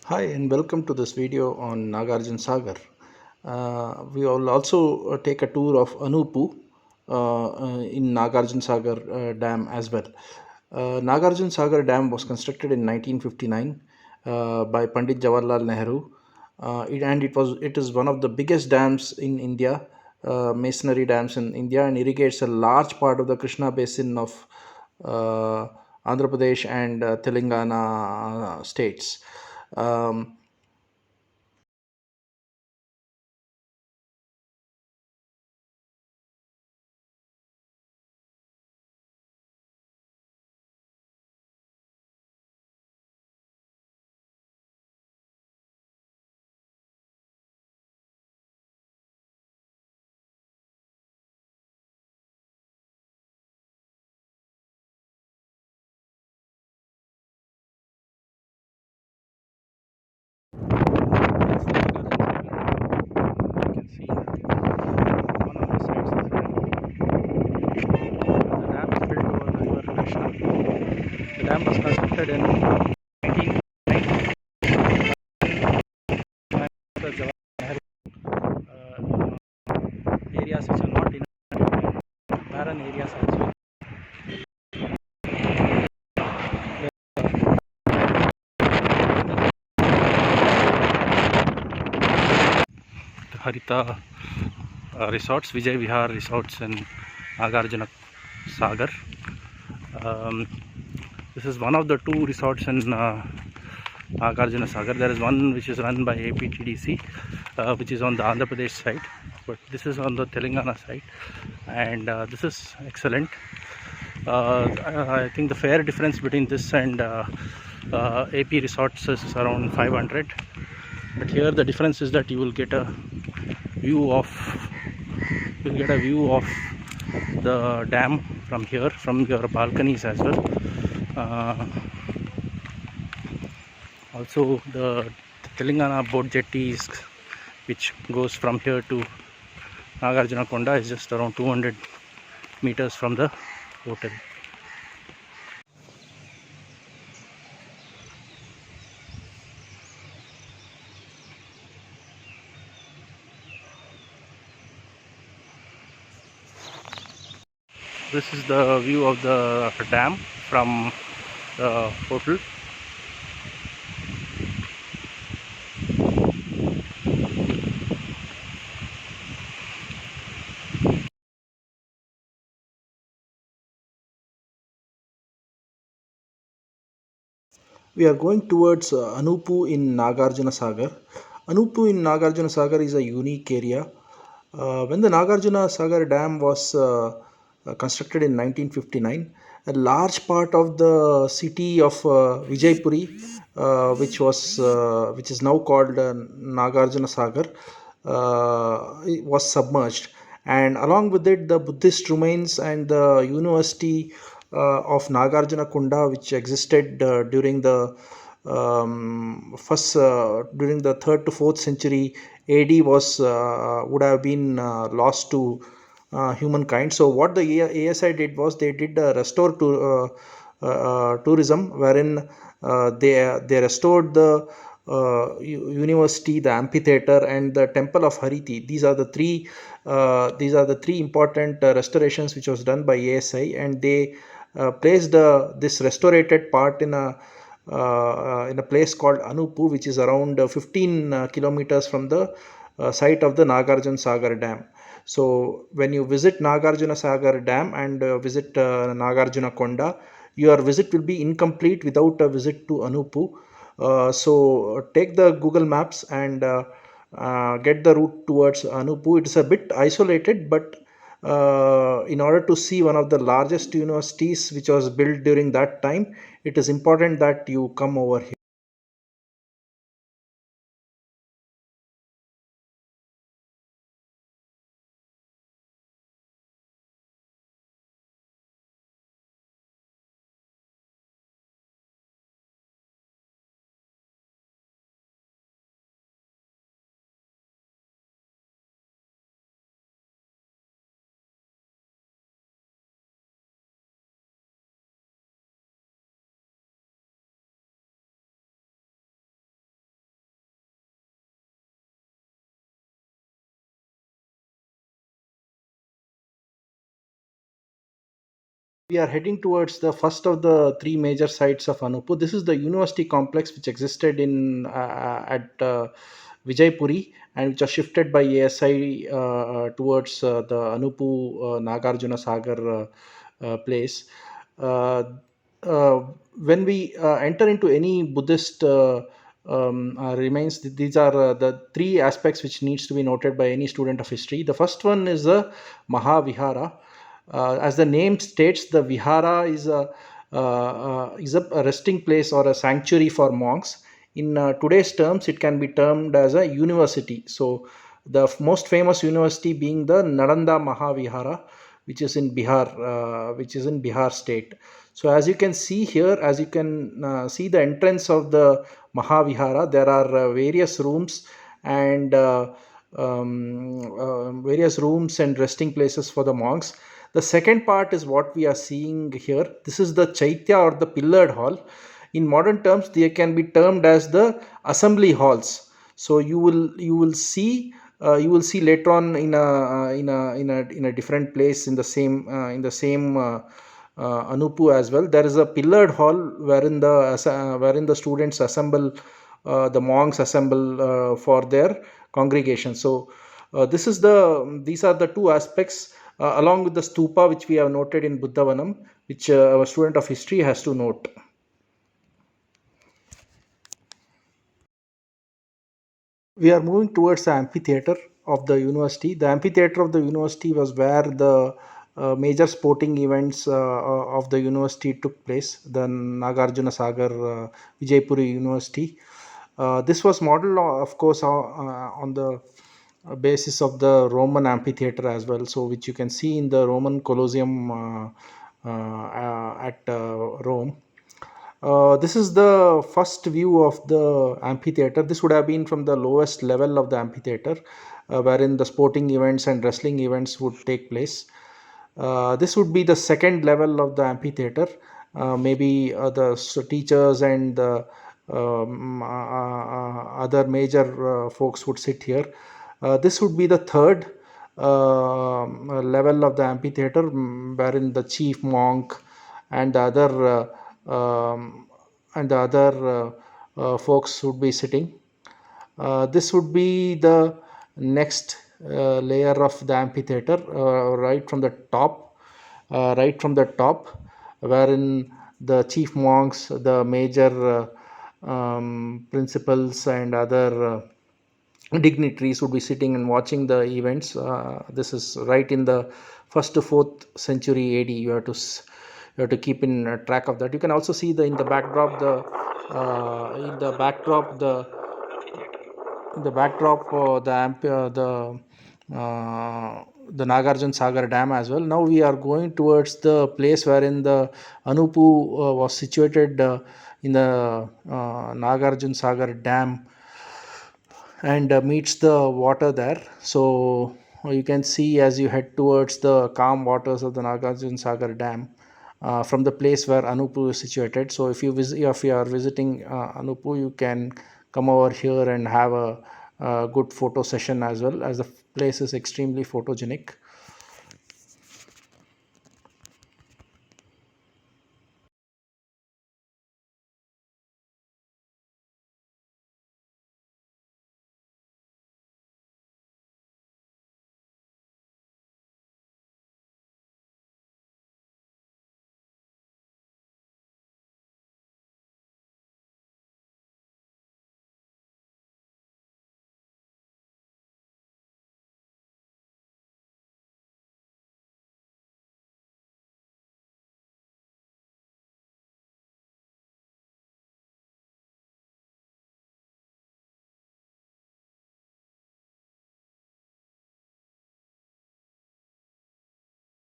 Hi and welcome to this video on Nagarjuna Sagar. We will also take a tour of Anupu in Nagarjuna Sagar Dam as well. Nagarjuna Sagar Dam was constructed in 1959 by Pandit Jawaharlal Nehru, and it is one of the biggest dams in India, masonry dams in India, and irrigates a large part of the Krishna basin of uh, Andhra Pradesh and Telangana states. Um, can see one of the sides of the dam is built over the river Krishna. The dam was constructed in 1990 by the Jawaharlal Nehru, areas which are not in barren areas also. The Harita resorts, Vijaypuri resorts in Nagarjuna Sagar. Um, this is one of the two resorts in Nagarjuna Sagar. There is one which is run by APTDC, which is on the Andhra Pradesh side, but this is on the Telangana side, and this is excellent. I think the fare difference between this and AP resorts is around 500, but here the difference is that you will get a view of the dam from here, from your balconies as well. Also the Telangana boat jetties, which goes from here to Nagarjuna Konda, is just around 200 meters from the hotel. This is the view of the dam from the hotel. We are going towards Anupu in Nagarjuna Sagar. Anupu in Nagarjuna Sagar is a unique area. When the Nagarjuna Sagar Dam was constructed in 1959, a large part of the city of Vijaypuri, which is now called Nagarjuna Sagar, was submerged, and along with it, the Buddhist remains and the University of Nagarjuna Konda, which existed during the third to fourth century AD, was would have been lost to humankind. So what the ASI did was they did restore to tourism, wherein they restored the university, the amphitheatre, and the temple of Hariti. These are the three important restorations which was done by ASI, and they placed this restorated part in a place called Anupu, which is around 15 kilometers from the site of the Nagarjuna Sagar Dam. So when you visit Nagarjuna Sagar Dam and visit Nagarjuna Konda, your visit will be incomplete without a visit to Anupu. So take the Google Maps and get the route towards Anupu. It is a bit isolated, but in order to see one of the largest universities which was built during that time, it is important that you come over here. We are heading towards the first of the three major sites of Anupu. This is the university complex which existed in at Vijaypuri, and which was shifted by ASI towards the Anupu Nagarjuna Sagar place. Uh, uh, when we enter into any Buddhist remains, these are the three aspects which needs to be noted by any student of history. The first one is the mahavihara. As the name states, the vihara is a resting place or a sanctuary for monks. In today's terms, it can be termed as a university. So, the most famous university being the Nalanda Mahavihara, which is in Bihar state. So, as you can see here, as you can see the entrance of the Mahavihara, there are various rooms and resting places for the monks. The second part is what we are seeing here. This is the Chaitya or the pillared hall. In modern terms, they can be termed as the assembly halls. So you will see later on in a different place in the same Anupu as well. There is a pillared hall wherein the students assemble, the monks assemble for their congregation. So these are the two aspects, along with the stupa which we have noted in Buddhavanam, which a student of history has to note. We are moving towards the amphitheatre of the university. The amphitheatre of the university was where the major sporting events of the university took place. The Nagarjuna Sagar Vijaypuri University. This was modeled, of course, on the basis of the Roman amphitheatre as well. So, which you can see in the Roman Colosseum at Rome. This is the first view of the amphitheater. This would have been from the lowest level of the amphitheater, wherein the sporting events and wrestling events would take place. This would be the second level of the amphitheater. Maybe the teachers and the other major folks would sit here. This would be the third level of the amphitheater, wherein the chief monk and the other folks would be sitting. This would be the next layer of the amphitheater, right from the top, wherein the chief monks, the major principals, and other dignitaries would be sitting and watching the events. This is right in the first to fourth century AD. You have to keep in track of that. You can also see the in the backdrop the in the backdrop the Nagarjuna Sagar Dam as well. Now we are going towards the place wherein the Anupu was situated in the Nagarjuna Sagar Dam, and meets the water there. So you can see as you head towards the calm waters of the Nagarjuna Sagar Dam, from the place where Anupu is situated. So if you are visiting Anupu, you can come over here and have a good photo session, as well as the place is extremely photogenic.